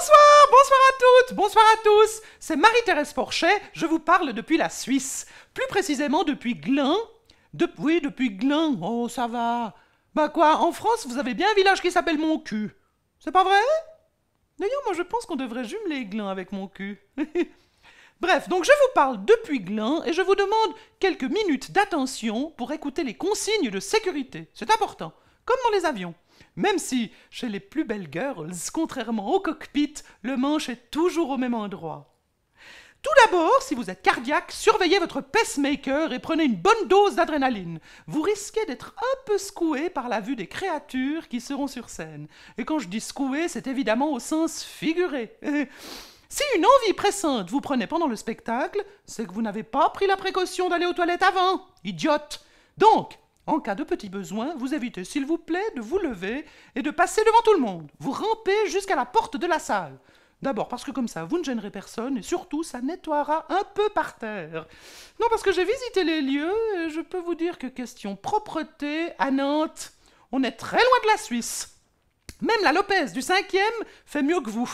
Bonsoir, bonsoir à toutes, bonsoir à tous. C'est Marie-Thérèse Porchet, je vous parle depuis la Suisse. Plus précisément depuis Glun. Oui, depuis Glun, oh ça va. Bah quoi, en France, vous avez bien un village qui s'appelle Montcu. C'est pas vrai? D'ailleurs, moi je pense qu'on devrait jumeler Glun avec Montcu. Bref, donc je vous parle depuis Glun et je vous demande quelques minutes d'attention pour écouter les consignes de sécurité. C'est important, comme dans les avions. Même si, chez les plus belles girls, contrairement au cockpit, le manche est toujours au même endroit. Tout d'abord, si vous êtes cardiaque, surveillez votre pacemaker et prenez une bonne dose d'adrénaline. Vous risquez d'être un peu secoué par la vue des créatures qui seront sur scène. Et quand je dis secoué, c'est évidemment au sens figuré. Si une envie pressante vous prenait pendant le spectacle, c'est que vous n'avez pas pris la précaution d'aller aux toilettes avant. Idiote! Donc, en cas de petit besoin, vous évitez, s'il vous plaît, de vous lever et de passer devant tout le monde. Vous rampez jusqu'à la porte de la salle. D'abord parce que comme ça, vous ne gênerez personne et surtout, ça nettoiera un peu par terre. Non, parce que j'ai visité les lieux et je peux vous dire que question propreté, à Nantes, on est très loin de la Suisse. Même la Lopez du 5e fait mieux que vous.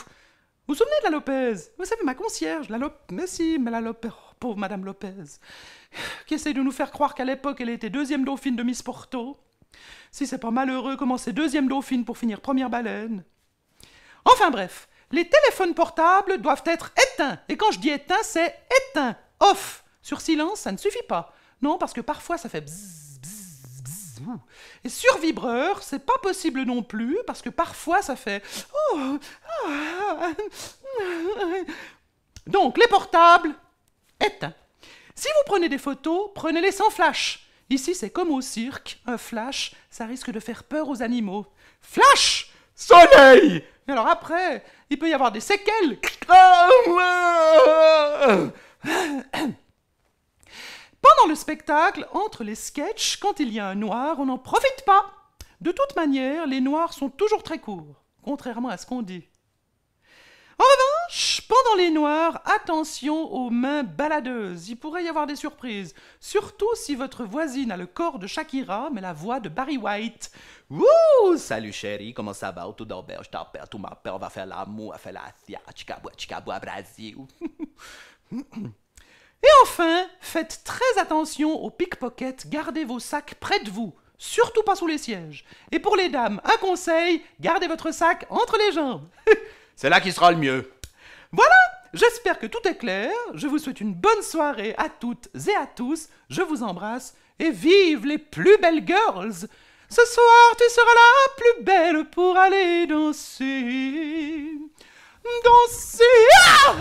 Vous vous souvenez de la Lopez? Vous savez, ma concierge, la Lopez. Mais si, mais la Lopez, oh, pauvre Madame Lopez, qui essaye de nous faire croire qu'à l'époque, elle était deuxième dauphine de Miss Porto. Si c'est pas malheureux, comment c'est deuxième dauphine pour finir première baleine? Enfin bref, les téléphones portables doivent être éteints. Et quand je dis éteint, c'est éteint, off. Sur silence, ça ne suffit pas. Non, parce que parfois, ça fait bzzz, bzzz, bzzz. Et sur vibreur, c'est pas possible non plus, parce que parfois, ça fait... Oh, ah. Donc, les portables, éteints. Si vous prenez des photos, prenez-les sans flash. Ici, c'est comme au cirque. Un flash, ça risque de faire peur aux animaux. Flash! Soleil! Et alors après, il peut y avoir des séquelles. Pendant le spectacle, entre les sketchs, quand il y a un noir, on n'en profite pas. De toute manière, les noirs sont toujours très courts, contrairement à ce qu'on dit. En revanche, pendant les noirs, attention aux mains baladeuses. Il pourrait y avoir des surprises. Surtout si votre voisine a le corps de Shakira, mais la voix de Barry White. Wouh! Salut chérie, comment ça va? Tout d'auberge, je t'appelle, tout m'appelle, on va faire l'amour, on va faire la chicaboua, Brasil. Et enfin, faites très attention aux pickpockets, gardez vos sacs près de vous. Surtout pas sous les sièges. Et pour les dames, un conseil, gardez votre sac entre les jambes. C'est là qu'il sera le mieux. Voilà, j'espère que tout est clair. Je vous souhaite une bonne soirée à toutes et à tous. Je vous embrasse et vive les plus belles girls. Ce soir, tu seras la plus belle pour aller danser. Danser. Ah